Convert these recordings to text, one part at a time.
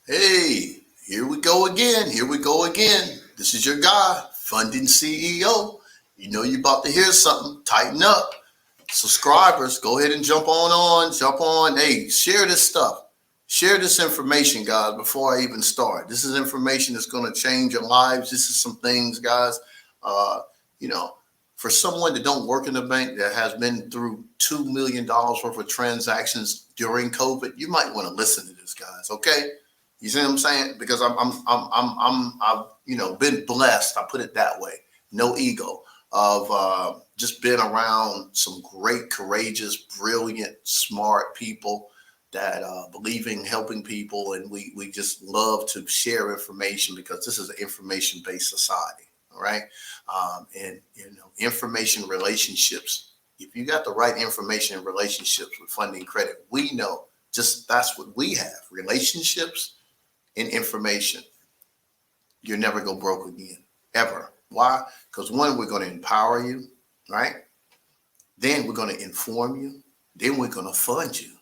Hey, here we go again. Here we go again. This is your guy, Funding CEO. You know you're about to hear something. Tighten up. Subscribers, go ahead and jump on. Hey, share this stuff. Share this information, guys, before I even start. This is information that's going to change your lives. This is some things, guys. Uh, you know, for someone that don't work in the bank that has been through $2 million worth of transactions during COVID, you might want to listen to this, guys. Okay, you see what I'm saying? Because I've been blessed. I put it that way. No ego of just been around some great, courageous, brilliant, smart people that believe in helping people, and we just love to share information because this is an information based society. All right, and information relationships. If you got the right information and relationships with funding credit, we know just that's what we have: relationships and information. You're never go broke again, ever. Why? Because one, we're going to empower you, right? Then we're going to inform you. Then we're going to fund you,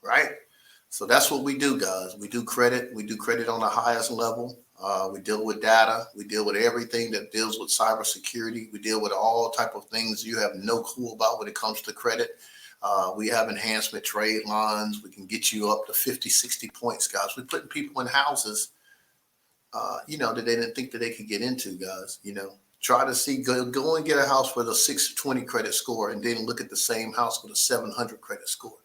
right? So that's what we do, guys. We do credit. We do credit on the highest level. We deal with data. We deal with everything that deals with cybersecurity. We deal with all type of things you have no clue about when it comes to credit. We have enhancement trade lines. We can get you up to 50, 60 points, guys. We're putting people in houses, that they didn't think that they could get into, guys. Try to see, go and get a house with a 620 credit score and then look at the same house with a 700 credit score.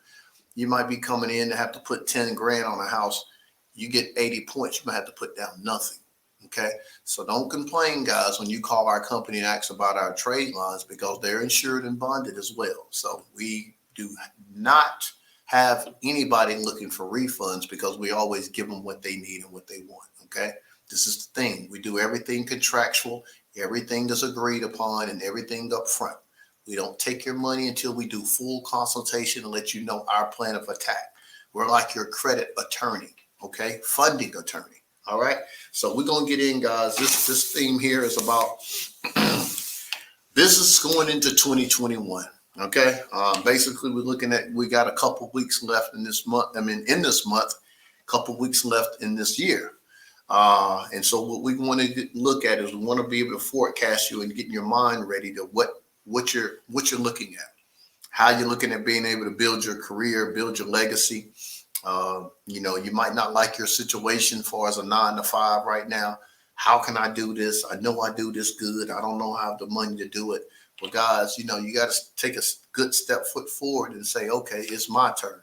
You might be coming in to have to put 10 grand on a house. You get 80 points, you might have to put down nothing. Okay. So don't complain, guys, when you call our company and ask about our trade lines because they're insured and bonded as well. So we do not have anybody looking for refunds because we always give them what they need and what they want. Okay. This is the thing. We do everything contractual, everything is agreed upon, and everything up front. We don't take your money until we do full consultation and let you know our plan of attack. We're like your credit attorney, okay? Funding attorney. All right. So we're gonna get in, guys. This theme here is about business going into 2021. Okay. Basically, we got a couple weeks left in this month. A couple weeks left in this year. And so what we want to look at is we want to be able to forecast you and get your mind ready to what you're looking at, how you're looking at being able to build your career, build your legacy. You might not like your situation as far as a 9 to 5 right now. How can I do this? I know I do this good. I don't know how I have the money to do it. Well, guys, you got to take a good foot forward and say, okay, it's my turn.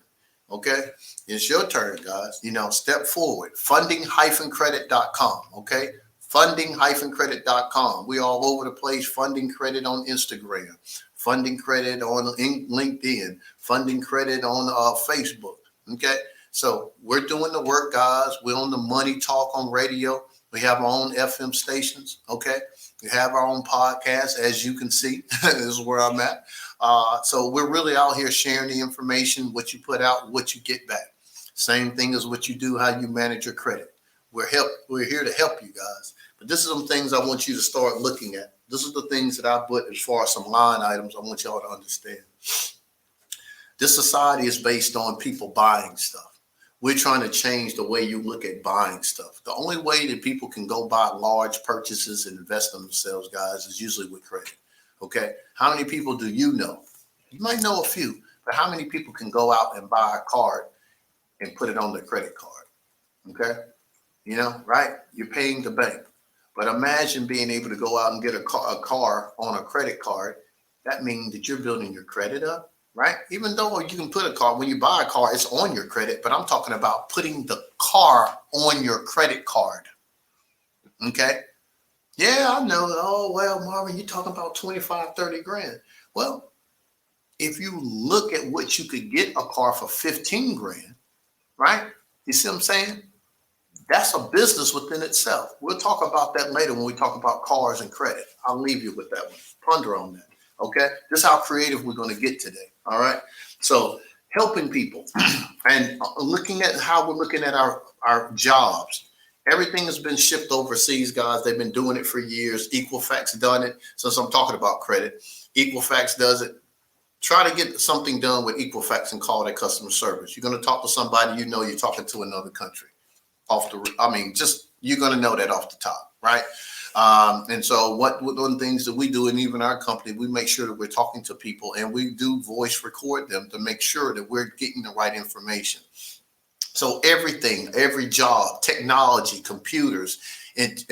Okay, it's your turn, guys. Step forward. Funding-credit.com. Okay, funding-credit.com. We all over the place. Funding Credit on Instagram, Funding Credit on LinkedIn, Funding Credit on Facebook. Okay, so we're doing the work, guys. We're on the Money Talk on radio. We have our own FM stations. Okay, we have our own podcast, as you can see. This is where I'm at. So we're really out here sharing the information, what you put out, what you get back. Same thing as what you do, how you manage your credit. We're here to help you guys. But this is some things I want you to start looking at. This is the things that I put as far as some line items I want y'all to understand. This society is based on people buying stuff. We're trying to change the way you look at buying stuff. The only way that people can go buy large purchases and invest in themselves, guys, is usually with credit. Okay. How many people do you know? You might know a few, but how many people can go out and buy a card and put it on their credit card? Okay. Right? You're paying the bank. But imagine being able to go out and get a car on a credit card. That means that you're building your credit up, right? Even though you can put a car, when you buy a car, it's on your credit, but I'm talking about putting the car on your credit card. Okay. Yeah, I know. Oh, well, Marvin, you're talking about 25, 30 grand. Well, if you look at what you could get a car for 15 grand, right? You see what I'm saying? That's a business within itself. We'll talk about that later when we talk about cars and credit. I'll leave you with that one. Ponder on that. Okay. This is how creative we're going to get today. All right. So helping people and looking at how we're looking at our jobs. Everything has been shipped overseas, guys. They've been doing it for years. Equifax done it. Since I'm talking about credit, Equifax does it. Try to get something done with Equifax and call their customer service. You're going to talk to somebody, you're talking to another country. just you're going to know that off the top, right? And so one of the things that we do, and even our company, we make sure that we're talking to people and we do voice record them to make sure that we're getting the right information. So everything, every job, technology, computers, and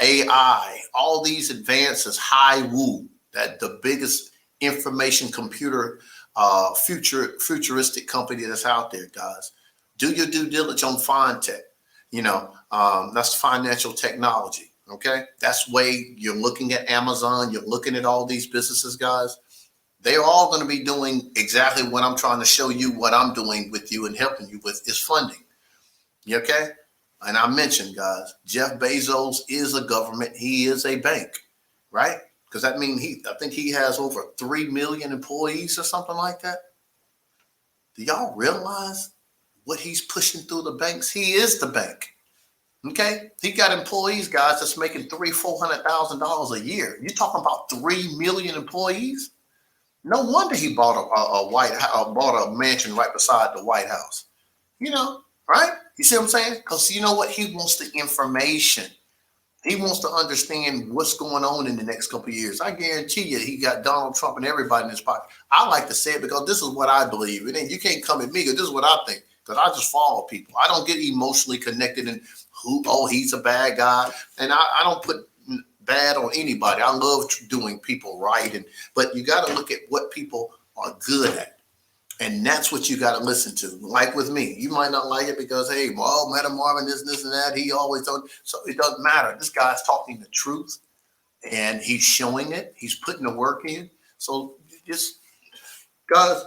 AI, all these advances, high woo, that the biggest information computer futuristic company that's out there, guys. Do your due diligence on fintech. That's financial technology. Okay, that's way you're looking at Amazon. You're looking at all these businesses, guys. They're all going to be doing exactly what I'm trying to show you. What I'm doing with you and helping you with is funding. You okay? And I mentioned, guys, Jeff Bezos is a government. He is a bank, right? Because that means I think he has over 3 million employees or something like that. Do y'all realize what he's pushing through the banks? He is the bank. Okay, he got employees, guys, that's making $300,000-$400,000 a year. You're talking about 3 million employees. No wonder he bought bought a mansion right beside the White House. Right? You see what I'm saying? Because you know what? He wants the information. He wants to understand what's going on in the next couple of years. I guarantee you, he got Donald Trump and everybody in his pocket. I like to say it because this is what I believe. And you can't come at me because this is what I think. Because I just follow people. I don't get emotionally connected in he's a bad guy. And I don't put bad on anybody. I love doing people right. But you got to look at what people are good at. And that's what you got to listen to. Like with me, you might not like it because, hey, Madam Marvin, this and that. He always does. So it doesn't matter. This guy's talking the truth and he's showing it. He's putting the work in. So just, guys,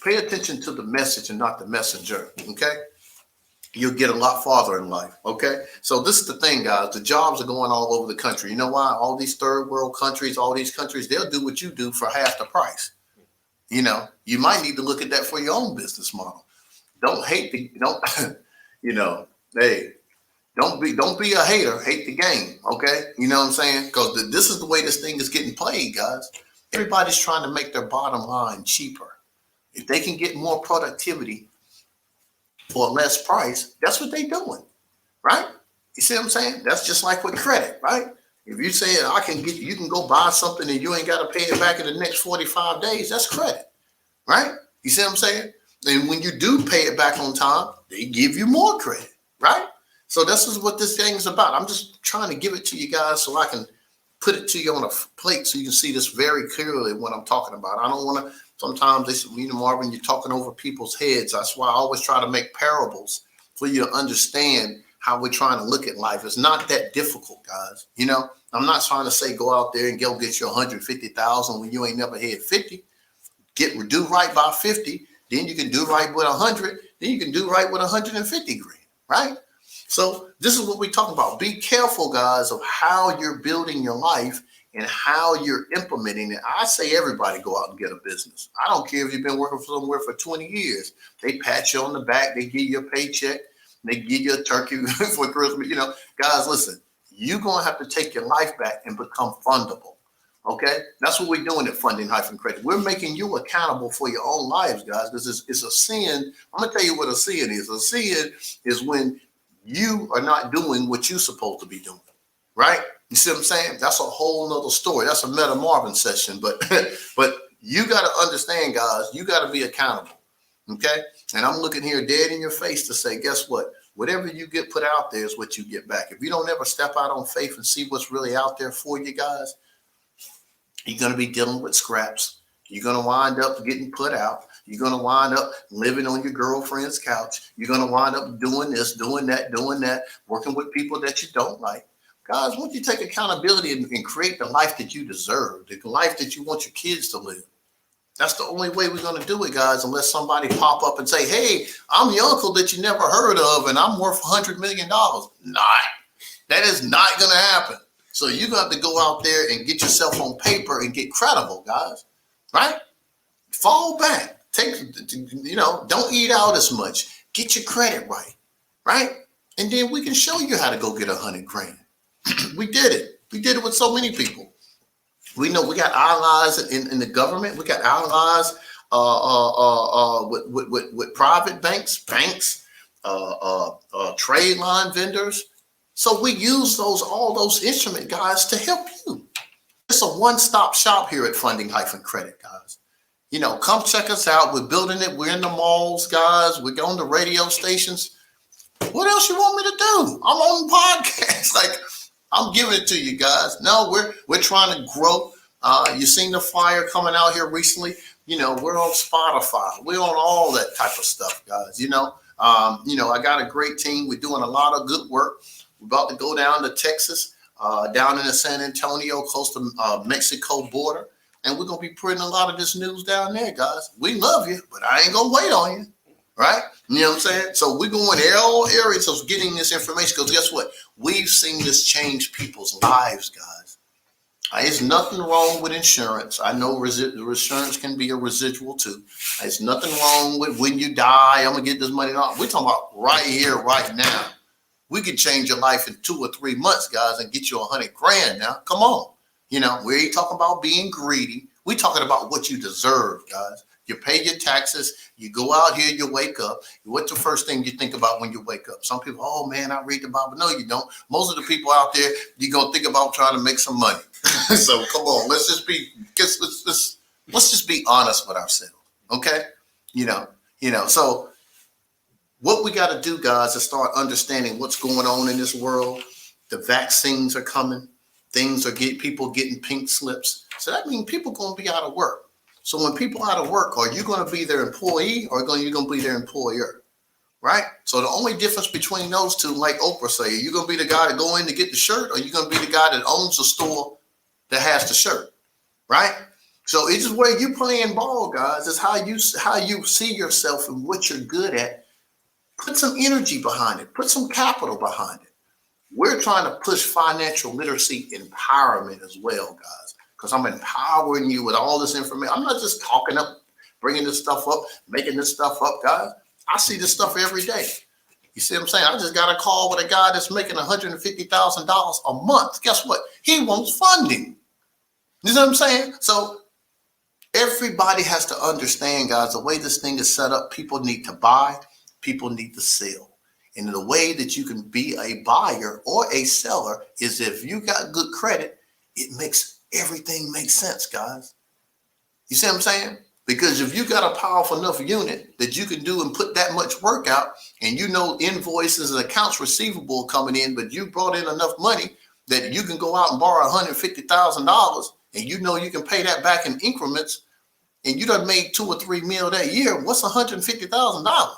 pay attention to the message and not the messenger. Okay. You'll get a lot farther in life. Okay. So this is the thing, guys. The jobs are going all over the country. You know why? All these third world countries, all these countries, they'll do what you do for half the price. You might need to look at that for your own business model. Don't hate hey, don't be a hater. Hate the game. Okay. You know what I'm saying? Because this is the way this thing is getting played, guys. Everybody's trying to make their bottom line cheaper. If they can get more productivity for less price, that's what they're doing, right? You see what I'm saying? That's just like with credit, right? If you say you can go buy something and you ain't got to pay it back in the next 45 days, that's credit, right? You see what I'm saying? And when you do pay it back on time, they give you more credit, right? So this is what this thing is about. I'm just trying to give it to you guys so I can put it to you on a plate so you can see this very clearly what I'm talking about. I don't want to. Sometimes they say, Marvin, you're talking over people's heads. That's why I always try to make parables for you to understand how we're trying to look at life. It's not that difficult, guys. I'm not trying to say go out there and go get your 150,000 when you ain't never had 50. Do right by 50, then you can do right with 100, then you can do right with 150 grand, right? So this is what we're talking about. Be careful, guys, of how you're building your life and how you're implementing it. I say everybody go out and get a business. I don't care if you've been working somewhere for 20 years. They pat you on the back. They give you a paycheck. They give you a turkey for Christmas. Guys, listen, you're going to have to take your life back and become fundable. Okay? That's what we're doing at Funding-Credit. We're making you accountable for your own lives, guys. This is a sin. I'm going to tell you what a sin is. A sin is when you are not doing what you're supposed to be doing, right? You see what I'm saying? That's a whole nother story. That's a Meta Marvin session. But you got to understand, guys, you got to be accountable. Okay? And I'm looking here dead in your face to say, guess what? Whatever you get put out there is what you get back. If you don't ever step out on faith and see what's really out there for you guys, you're going to be dealing with scraps. You're going to wind up getting put out. You're going to wind up living on your girlfriend's couch. You're going to wind up doing this, doing that, working with people that you don't like. Guys, once you take accountability and create the life that you deserve, the life that you want your kids to live, that's the only way we're going to do it, guys, unless somebody pop up and say, hey, I'm the uncle that you never heard of, and I'm worth $100 million. That is not going to happen. So you're going to have to go out there and get yourself on paper and get credible, guys, right? Fall back. Don't eat out as much. Get your credit right? And then we can show you how to go get 100 grand. We did it. We did it with so many people. We know we got allies in the government. We got allies with private banks. trade line vendors. So we use all those instrument guys to help you. It's a one-stop shop here at Funding-Credit, guys. Come check us out. We're building it. We're in the malls, guys. We're on the radio stations. What else you want me to do? I'm on the podcast. I'm giving it to you guys. No, we're trying to grow. You seen the flyer coming out here recently. We're on Spotify. We're on all that type of stuff, guys. I got a great team. We're doing a lot of good work. We're about to go down to Texas, down in the San Antonio, close to Mexico border. And we're going to be putting a lot of this news down there, guys. We love you, but I ain't going to wait on you. Right? You know what I'm saying? So we're going in all areas of getting this information because guess what? We've seen this change people's lives, guys. There's nothing wrong with insurance. I know insurance can be a residual too. There's nothing wrong with when you die, I'm going to get this money. We're talking about right here, right now. We can change your life in 2 or 3 months, guys, and get you $100,000 now. Come on. We ain't talking about being greedy. We're talking about what you deserve, guys. You pay your taxes. You go out here, you wake up. What's the first thing you think about when you wake up? Some people, oh, man, I read the Bible. No, you don't. Most of the people out there, you're going to think about trying to make some money. So come on, let's just be honest with ourselves, okay? So what we got to do, guys, is start understanding what's going on in this world. The vaccines are coming. Things are people getting pink slips. So that means people going to be out of work. So when people are out of work, are you going to be their employee or are you going to be their employer? Right? So the only difference between those two, like Oprah say, are you going to be the guy to go in to get the shirt or are you going to be the guy that owns the store that has the shirt? Right? So it's just where you playing ball, guys. It's how you see yourself and what you're good at. Put some energy behind it. Put some capital behind it. We're trying to push financial literacy empowerment as well, guys, because I'm empowering you with all this information. I'm not just talking up, bringing this stuff up, making this stuff up, guys. I see this stuff every day. You see what I'm saying? I just got a call with a guy that's making $150,000 a month. Guess what? He wants funding. You know what I'm saying? So everybody has to understand, guys, the way this thing is set up, people need to buy, people need to sell. And the way that you can be a buyer or a seller is if you got good credit, it makes everything make sense, guys. You see what I'm saying? Because if you got a powerful enough unit that you can do and put that much work out and invoices and accounts receivable coming in, but you brought in enough money that you can go out and borrow $150,000 and you can pay that back in increments and you done made 2 or 3 mil that year, what's $150,000?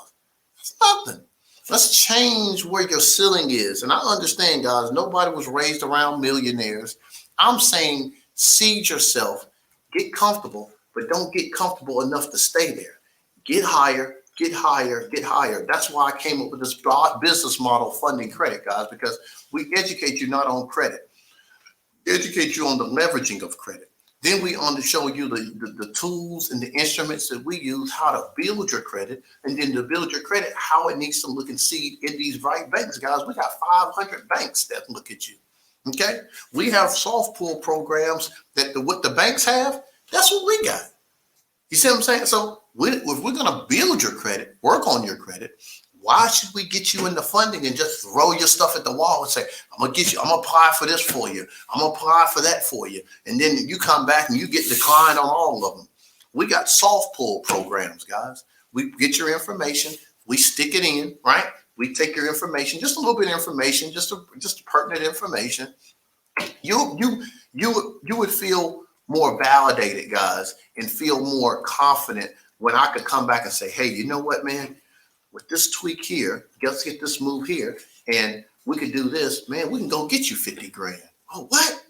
It's nothing. Let's change where your ceiling is. And I understand, guys, nobody was raised around millionaires. I'm saying seed yourself, get comfortable, but don't get comfortable enough to stay there. Get higher, get higher, get higher. That's why I came up with this business model, Funding Credit, guys, because we educate you not on credit, educate you on the leveraging of credit. Then we on to show you the tools and the instruments that we use, how to build your credit, and then to build your credit, how it needs to look and see in these right banks, guys. We got 500 banks that look at you. Okay, we have soft pull programs that what the banks have. That's what we got. You see what I'm saying? So if we're going to build your credit, work on your credit, why should we get you into funding and just throw your stuff at the wall and say, I'm going to apply for this for you. I'm going to apply for that for you. And then you come back and you get declined on all of them. We got soft pull programs, guys. We get your information. We stick it in, right? We take your information, just a little bit of information, just pertinent information. You would feel more validated, guys, and feel more confident when I could come back and say, hey, you know what, man? With this tweak here, let's get this move here, and we could do this, man, we can go get you 50 grand. Oh, what?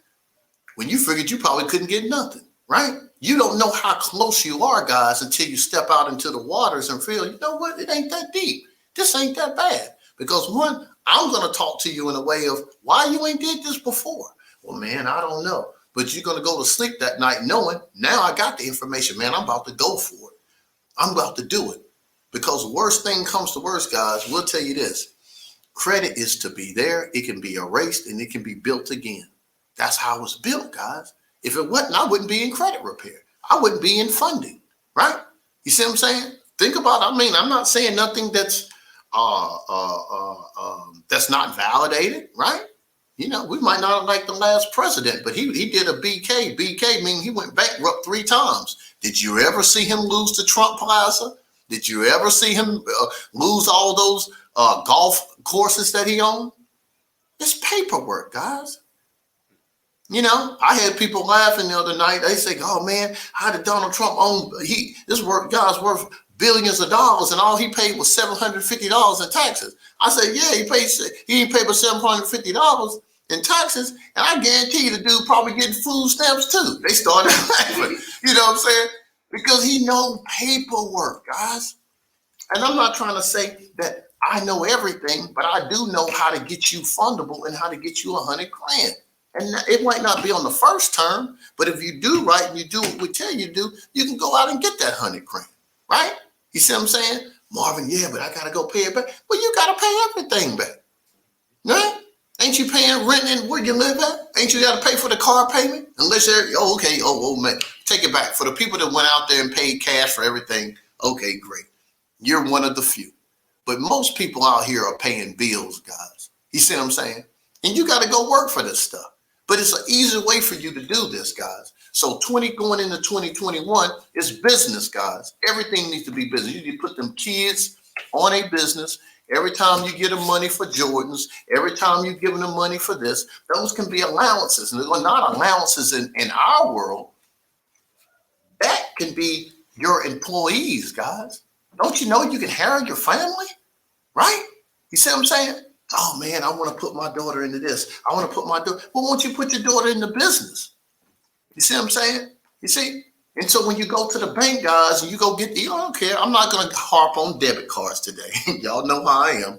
When you figured you probably couldn't get nothing, right? You don't know how close you are, guys, until you step out into the waters and feel, you know what? It ain't that deep. This ain't that bad. Because one, I'm going to talk to you in a way of why you ain't did this before. Well, man, I don't know. But you're going to go to sleep that night knowing now I got the information, man. I'm about to go for it. I'm about to do it. Because worst thing comes to worst, guys, we'll tell you this. Credit is to be there. It can be erased and it can be built again. That's how it was built, guys. If it wasn't, I wouldn't be in credit repair. I wouldn't be in funding, right? You see what I'm saying? Think about it. I mean, I'm not saying nothing that's that's not validated, right? We might not have liked the last president, but he did a BK. BK meaning he went bankrupt 3 times. Did you ever see him lose to Trump Plaza? Did you ever see him lose all those golf courses that he owned? It's paperwork, guys. I had people laughing the other night. They say, "Oh man, how did Donald Trump own? Guy's worth billions of dollars, and all he paid was $750 in taxes." I said, "Yeah, he didn't pay but $750 in taxes, and I guarantee you the dude probably getting food stamps too." They started laughing. You know what I'm saying? Because he knows paperwork, guys. And I'm not trying to say that I know everything, but I do know how to get you fundable and how to get you 100 grand. And it might not be on the first term, but if you do right and you do what we tell you to do, you can go out and get that 100 grand, right? You see what I'm saying? Marvin, yeah, but I got to go pay it back. Well, you got to pay everything back, right? Ain't you paying rent and where you live at? Ain't you got to pay for the car payment? Unless you're, okay, man, take it back. For the people that went out there and paid cash for everything, okay, great. You're one of the few. But most people out here are paying bills, guys. You see what I'm saying? And you got to go work for this stuff. But it's an easy way for you to do this, guys. So going into 2021 is business, guys. Everything needs to be business. You need to put them kids on a business. Every time you get them money for Jordans, every time you're giving them money for this, those can be allowances. And they're not allowances in our world. That can be your employees, guys. Don't you know you can harm your family? Right? You see what I'm saying? Oh, man, I want to put my daughter into this. I want to put my daughter. Well, won't you put your daughter into business? You see what I'm saying? You see? And so when you go to the bank, guys, and you go get I don't care. I'm not going to harp on debit cards today. Y'all know how I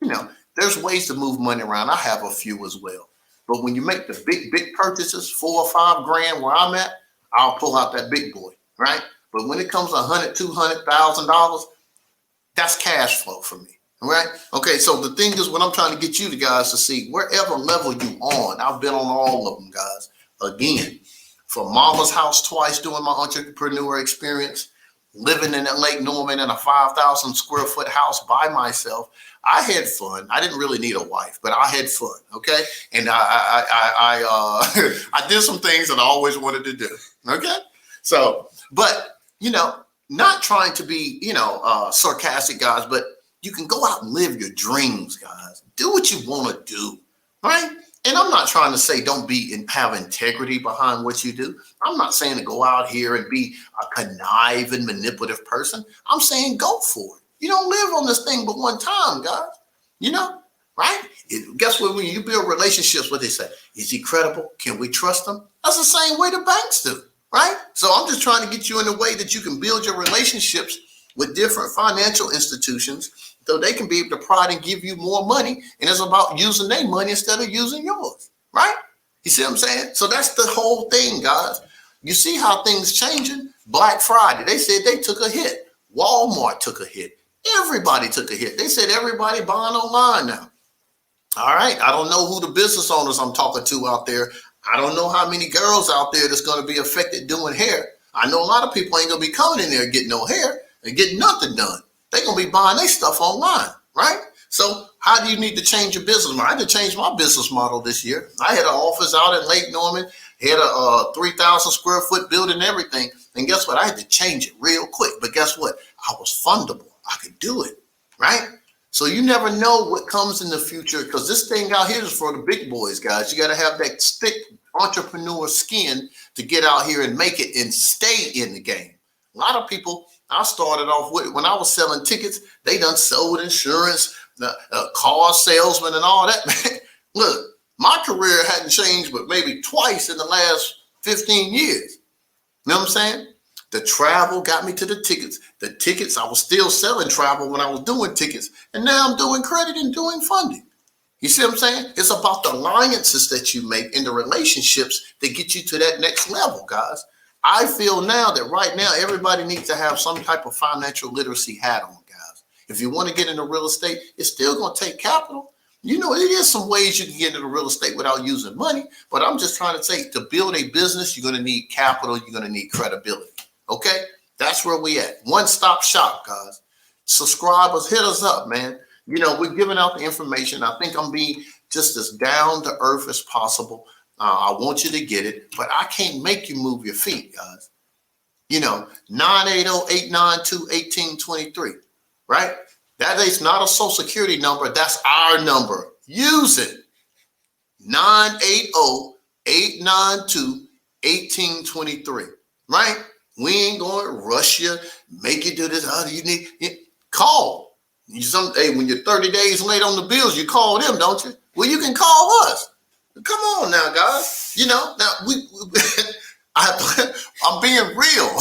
am. There's ways to move money around. I have a few as well. But when you make the big purchases, 4 or 5 grand where I'm at, I'll pull out that big boy, right? But when it comes to $100,000, $200,000, that's cash flow for me. All right. Okay. So the thing is, what I'm trying to get you guys to see, wherever level you on, I've been on all of them, guys. Again, from mama's house twice doing my entrepreneur experience, living in Lake Norman in a 5,000 square foot house by myself. I had fun. I didn't really need a wife, but I had fun. Okay. And I did some things that I always wanted to do. Okay. So, but, not trying to be, sarcastic, guys, but you can go out and live your dreams, guys. Do what you want to do, right? And I'm not trying to say don't have integrity behind what you do. I'm not saying to go out here and be a conniving, manipulative person. I'm saying go for it. You don't live on this thing but one time, guys. Right? Guess what? When you build relationships, what they say, is he credible? Can we trust him? That's the same way the banks do, right? So I'm just trying to get you in a way that you can build your relationships with different financial institutions so they can be able to pride and give you more money. And it's about using their money instead of using yours, right? You see what I'm saying? So that's the whole thing, guys. You see how things changing? Black Friday, they said they took a hit. Walmart took a hit. Everybody took a hit. They said everybody buying online now. All right. I don't know who the business owners I'm talking to out there. I don't know how many girls out there that's going to be affected doing hair. I know a lot of people ain't going to be coming in there and getting no hair and getting nothing done. They're going to be buying their stuff online, right? So how do you need to change your business model? I had to change my business model this year. I had an office out in Lake Norman, had a 3,000 square foot building and everything. And guess what? I had to change it real quick. But guess what? I was fundable. I could do it, right? So you never know what comes in the future because this thing out here is for the big boys, guys. You got to have that thick entrepreneur skin to get out here and make it and stay in the game. A lot of people I started off with, when I was selling tickets, they done sold insurance, car salesman and all that, man. Look, my career hadn't changed but maybe twice in the last 15 years. You know what I'm saying? The travel got me to the tickets. The tickets, I was still selling travel when I was doing tickets. And now I'm doing credit and doing funding. You see what I'm saying? It's about the alliances that you make and the relationships that get you to that next level, guys. I feel now that right now, everybody needs to have some type of financial literacy hat on, guys. If you want to get into real estate, it's still going to take capital. It is some ways you can get into real estate without using money. But I'm just trying to say to build a business, you're going to need capital. You're going to need credibility. Okay? That's where we at. One-stop shop, guys. Subscribers, hit us up, man. We're giving out the information. I think I'm being just as down to earth as possible. I want you to get it, but I can't make you move your feet, guys. 980-892-1823, right? That is not a social security number. That's our number. Use it. 980-892-1823, right? We ain't going to rush you, make you do this. Call. Hey, when you're 30 days late on the bills, you call them, don't you? Well, you can call us. Come on now, guys. Now I'm being real.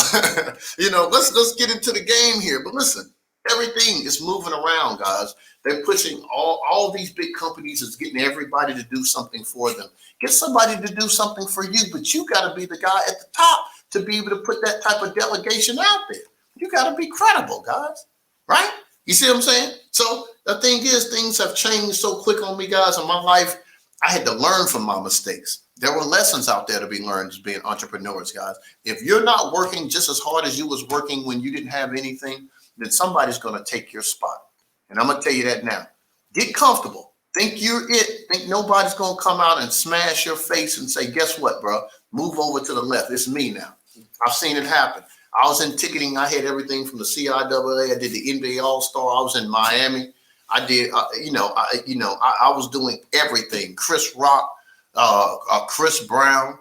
Let's get into the game here. But listen, everything is moving around, guys. They're pushing all these big companies is getting everybody to do something for them. Get somebody to do something for you, but you got to be the guy at the top to be able to put that type of delegation out there. You got to be credible, guys, right? You see what I'm saying? So the thing is, things have changed so quick on me, guys, in my life. I had to learn from my mistakes. There were lessons out there to be learned as being entrepreneurs, guys. If you're not working just as hard as you was working when you didn't have anything, then somebody's going to take your spot. And I'm going to tell you that now. Get comfortable. Think you're it. Think nobody's going to come out and smash your face and say, guess what, bro? Move over to the left. It's me now. I've seen it happen. I was in ticketing. I had everything from the CIAA. I did the NBA All-Star. I was in Miami. I did, I was doing everything. Chris Rock, Chris Brown.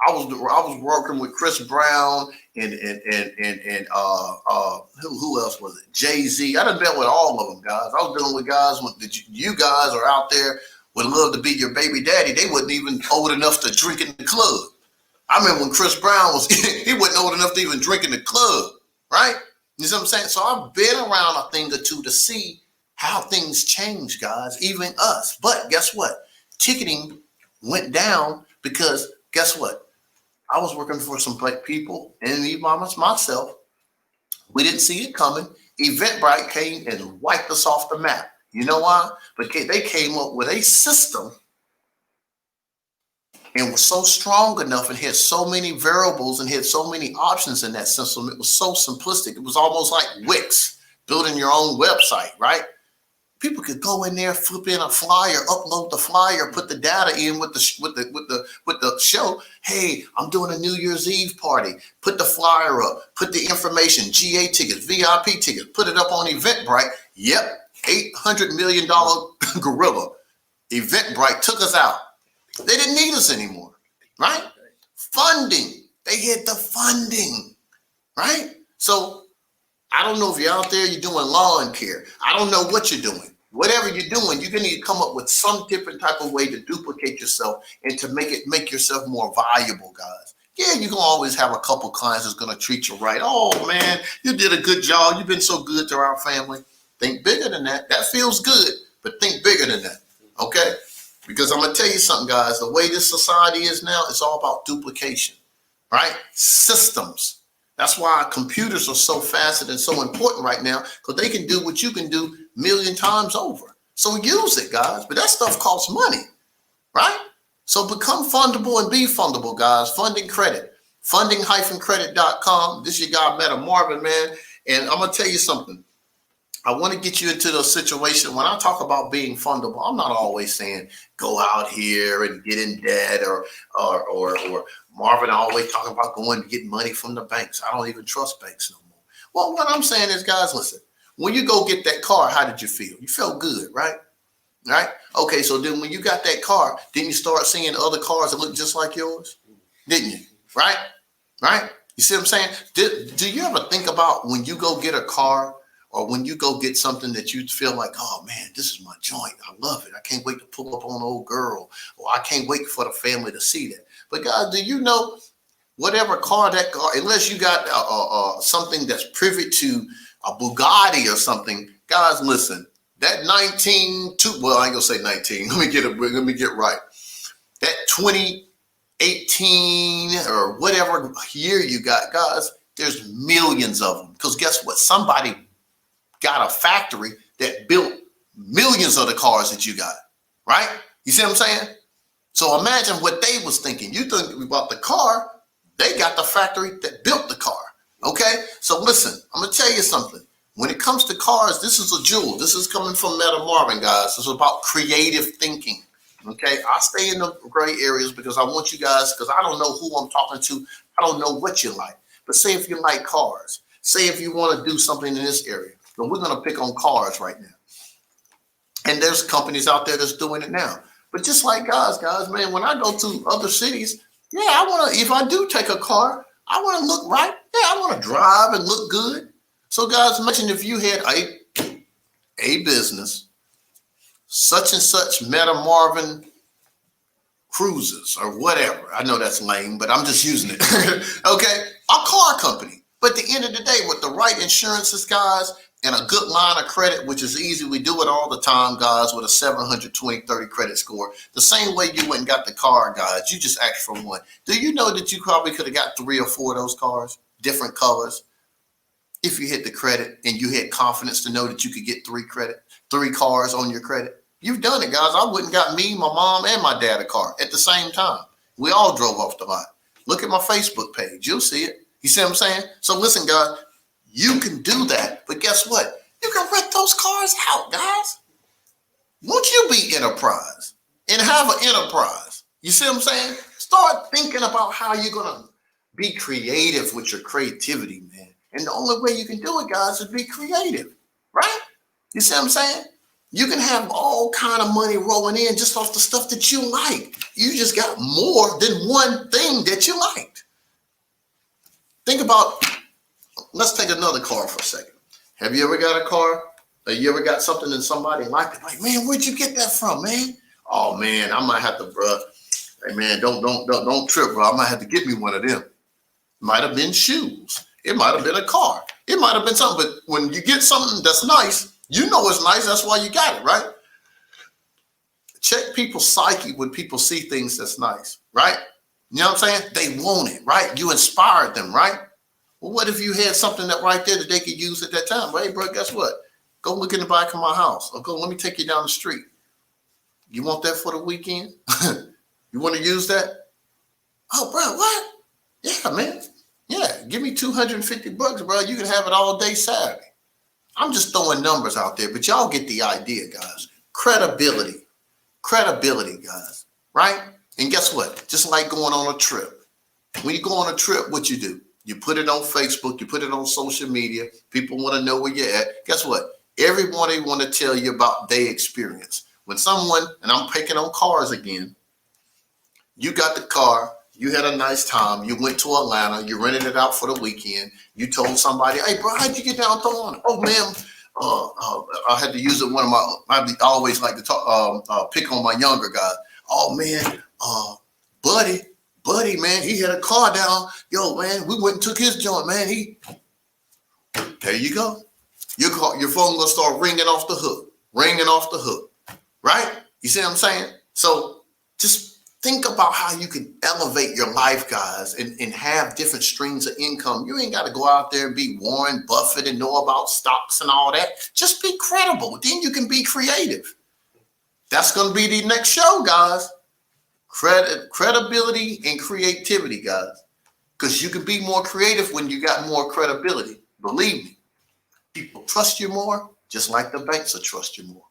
I was working with Chris Brown and who else was it? Jay-Z. I done been with all of them, guys. I was dealing with guys you guys are out there would love to be your baby daddy. They wasn't even old enough to drink in the club. I remember when Chris Brown he wasn't old enough to even drink in the club, right? You see what I'm saying? So I've been around a thing or two to see how things change, guys, even us. But guess what? Ticketing went down because guess what? I was working for some black people and even myself. We didn't see it coming. Eventbrite came and wiped us off the map. You know why? Because they came up with a system and was so strong enough and had so many variables and had so many options in that system. It was so simplistic. It was almost like Wix, building your own website, right? People could go in there, flip in a flyer, upload the flyer, put the data in with the show. Hey, I'm doing a New Year's Eve party. Put the flyer up, put the information, GA tickets, VIP tickets, put it up on Eventbrite. Yep, $800 million gorilla. Eventbrite took us out. They didn't need us anymore, right? Funding. They had the funding, right? So I don't know if you're out there, you're doing lawn care. I don't know what you're doing. Whatever you're doing, you're going to need to come up with some different type of way to duplicate yourself and to make yourself more valuable, guys. Yeah, you're going to always have a couple clients that's going to treat you right. Oh, man, you did a good job. You've been so good to our family. Think bigger than that. That feels good, but think bigger than that, okay? Because I'm going to tell you something, guys. The way this society is now, it's all about duplication, right? Systems. That's why computers are so faceted and so important right now, because they can do what you can do a million times over. So use it, guys. But that stuff costs money, right? So become fundable and be fundable, guys. Funding credit. Funding-credit.com. This is your guy, Marvin, man. And I'm going to tell you something. I want to get you into the situation. When I talk about being fundable, I'm not always saying go out here and get in debt or Marvin always talking about going to get money from the banks. I don't even trust banks no more. Well, what I'm saying is, guys, listen, when you go get that car, how did you feel? You felt good, right? Right? Okay, so then when you got that car, didn't you start seeing other cars that look just like yours? Didn't you? Right? Right? You see what I'm saying? Do you ever think about when you go get a car or when you go get something that you feel like, oh, man, this is my joint. I love it. I can't wait to pull up on an old girl, or I can't wait for the family to see that. But, guys, do you know whatever car that car, unless you got something that's privy to a Bugatti or something, guys, listen, that well, I ain't going to say 19. Let me get right. That 2018 or whatever year you got, guys, there's millions of them. Because guess what? Somebody got a factory that built millions of the cars that you got, right? You see what I'm saying? So imagine what they was thinking. You think about the car, they got the factory that built the car, okay? So listen, I'm going to tell you something. When it comes to cars, this is a jewel. This is coming from Marvin, guys. It's about creative thinking. Okay, I stay in the gray areas because I want you guys, because I don't know who I'm talking to. I don't know what you like. But say if you like cars, say if you want to do something in this area, but we're going to pick on cars right now. And there's companies out there that's doing it now. But just like guys, man, when I go to other cities, yeah, I want to, if I do take a car, I want to look right. Yeah, I want to drive and look good. So guys, imagine if you had a business, such and such Marvin Cruises or whatever. I know that's lame, but I'm just using it. Okay, a car company. But at the end of the day, with the right insurances, guys, and a good line of credit, which is easy. We do it all the time, guys, with a 720/30 credit score. The same way you went and got the car, guys. You just asked for one. Do you know that you probably could have got 3 or 4 of those cars, different colors, if you hit the credit and you had confidence to know that you could get 3 cars on your credit? You've done it, guys. I went and got me, my mom, and my dad a car at the same time. We all drove off the lot. Look at my Facebook page. You'll see it. You see what I'm saying? So listen, guys, you can do that. But guess what? You can rent those cars out, guys. Won't you be enterprise and have an enterprise? You see what I'm saying? Start thinking about how you're going to be creative with your creativity, man. And the only way you can do it, guys, is be creative, right? You see what I'm saying? You can have all kind of money rolling in just off the stuff that you like. You just got more than one thing that you liked. Think about, let's take another car for a second. Have you ever got a car? Or you ever got something that somebody liked? It? Like, man, where'd you get that from, man? Oh man, I might have to, bro. Hey man, don't trip, bro. I might have to get me one of them. Might have been shoes. It might have been a car. It might have been something. But when you get something that's nice, you know it's nice. That's why you got it, right? Check people's psyche when people see things that's nice, right? You know what I'm saying? They want it, right? You inspired them, right? Well, what if you had something that right there that they could use at that time? Hey, bro, guess what? Go look in the back of my house. Or go, let me take you down the street. You want that for the weekend? You want to use that? Oh, bro, what? Yeah, man. Yeah, give me $250, bro. You can have it all day Saturday. I'm just throwing numbers out there, but y'all get the idea, guys. Credibility, guys, right? And guess what? Just like going on a trip. When you go on a trip, what you do? You put it on Facebook, you put it on social media. People want to know where you're at. Guess what? Everybody want to tell you about their experience. When someone, and I'm picking on cars again, you got the car, you had a nice time, you went to Atlanta, you rented it out for the weekend, you told somebody, hey, bro, how'd you get down to Atlanta? Oh, man, I had to use it. I always like to talk, pick on my younger guys. Oh, man, buddy, man, he had a car down. Yo, man, we went and took his joint, man. There you go. Your phone gonna start ringing off the hook, right? You see what I'm saying? So just think about how you can elevate your life, guys, and have different streams of income. You ain't got to go out there and be Warren Buffett and know about stocks and all that. Just be credible. Then you can be creative. That's going to be the next show, guys. Credibility and creativity, guys. Because you can be more creative when you got more credibility. Believe me. People trust you more, just like the banks will trust you more.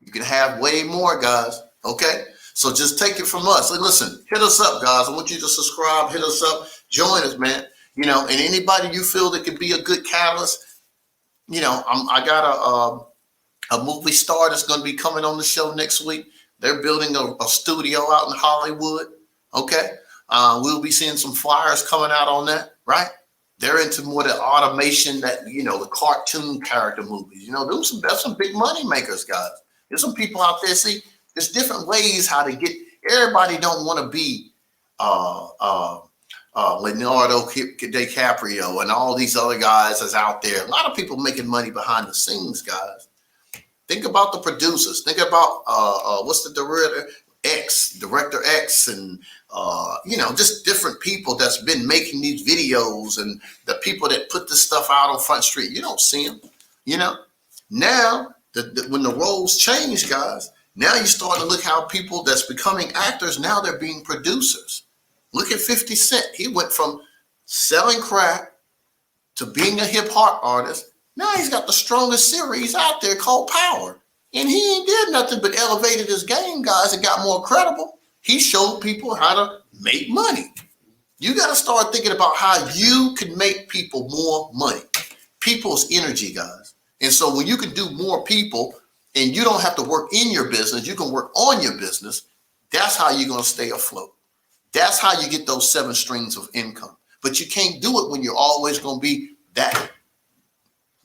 You can have way more, guys. Okay? So just take it from us. And listen, hit us up, guys. I want you to subscribe, hit us up, join us, man. You know, and anybody you feel that could be a good catalyst, you know, I got a movie star that's going to be coming on the show next week. They're building a studio out in Hollywood. Okay. We'll be seeing some flyers coming out on that, right? They're into more the automation that, you know, the cartoon character movies. You know, that's some big money makers, guys. There's some people out there, see, there's different ways how to get. Everybody don't want to be Leonardo DiCaprio and all these other guys that's out there. A lot of people making money behind the scenes, guys. Think about the producers. Think about what's the director X, and you know, just different people that's been making these videos, and the people that put this stuff out on Front Street. You don't see them. You know, now when the roles change, guys. Now you start to look how people that's becoming actors, now they're being producers. Look at 50 Cent. He went from selling crack to being a hip hop artist. Now he's got the strongest series out there called Power. And he ain't did nothing but elevated his game, guys, and got more credible. He showed people how to make money. You got to start thinking about how you can make people more money. People's energy, guys. And so when you can do more people and you don't have to work in your business, you can work on your business. That's how you're going to stay afloat. That's how you get those 7 streams of income. But you can't do it when you're always going to be that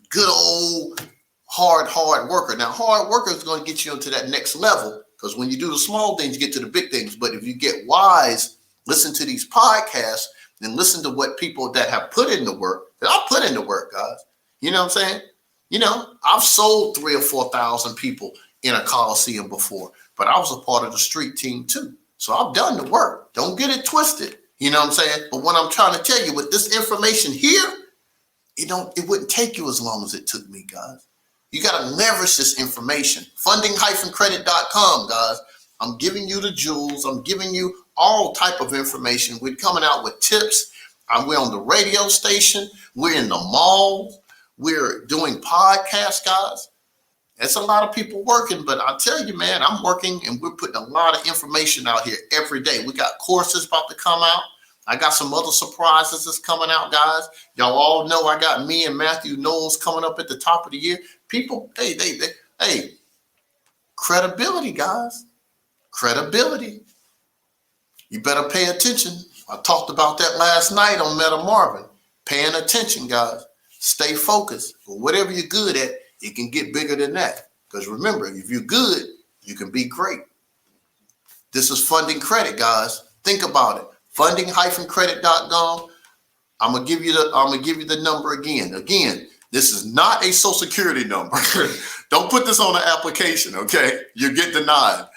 good old hard worker. Now, hard worker is going to get you into that next level, because when you do the small things, you get to the big things. But if you get wise, listen to these podcasts and listen to what people that have put in the work. I put in the work, guys. You know what I'm saying? You know, I've sold 3,000 or 4,000 people in a Coliseum before, but I was a part of the street team too. So I've done the work. Don't get it twisted. You know what I'm saying? But what I'm trying to tell you with this information here, it wouldn't take you as long as it took me, guys. You got to leverage this information. Funding-credit.com, guys. I'm giving you the jewels. I'm giving you all type of information. We're coming out with tips. We're on the radio station. We're in the malls. We're doing podcasts, guys. It's a lot of people working, but I tell you, man, I'm working and we're putting a lot of information out here every day. We got courses about to come out. I got some other surprises that's coming out, guys. Y'all all know I got me and Matthew Knowles coming up at the top of the year. People, hey, credibility, guys. Credibility. You better pay attention. I talked about that last night on Marvin. Paying attention, guys. Stay focused. But whatever you're good at, it can get bigger than that. Because remember, if you're good, you can be great. This is Funding Credit, guys. Think about it. Funding-credit.com. I'm gonna give you the number again. Again, this is not a Social Security number. Don't put this on an application, okay? You get denied.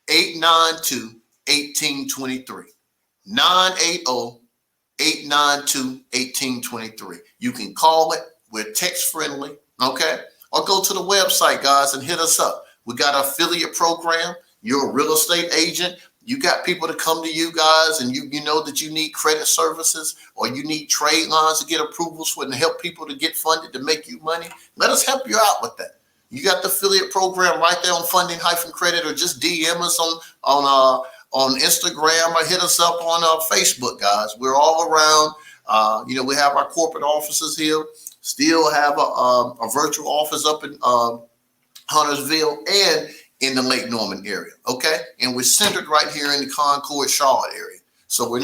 980-892-1823. 980-892-1823. You can call it. We're text friendly, okay? Or go to the website, guys, and hit us up. We got an affiliate program. You're a real estate agent. You got people to come to you guys, and you know that you need credit services or you need trade lines to get approvals for and help people to get funded to make you money. Let us help you out with that. You got the affiliate program right there on Funding-Credit, or just DM us on Instagram or hit us up on Facebook, guys. We're all around. We have our corporate offices here. Still have a virtual office up in Huntersville and in the Lake Norman area, okay? And we're centered right here in the Concord, Charlotte area. So we're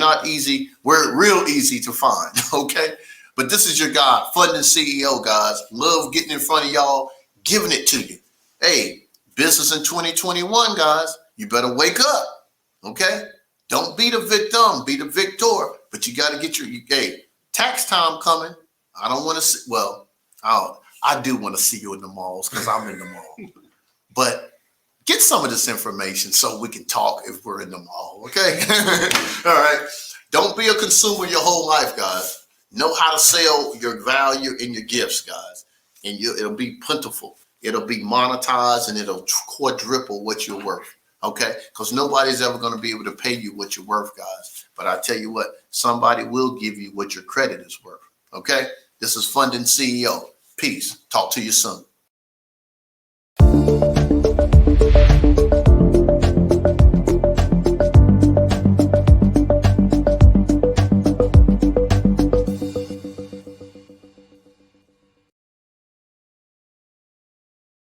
real easy to find, okay? But this is your guy, Funding CEO, guys. Love getting in front of y'all, giving it to you. Hey, business in 2021, guys. You better wake up, okay? Don't be the victim, be the victor. But you got to get tax time coming. I don't want to see, I do want to see you in the malls because I'm in the mall. But get some of this information so we can talk if we're in the mall, okay? All right. Don't be a consumer your whole life, guys. Know how to sell your value and your gifts, guys. And it'll be plentiful. It'll be monetized, and it'll quadruple what you're worth, okay? Because nobody's ever going to be able to pay you what you're worth, guys. But I tell you what, somebody will give you what your credit is worth, okay? This is Funding CEO. Peace. Talk to you soon.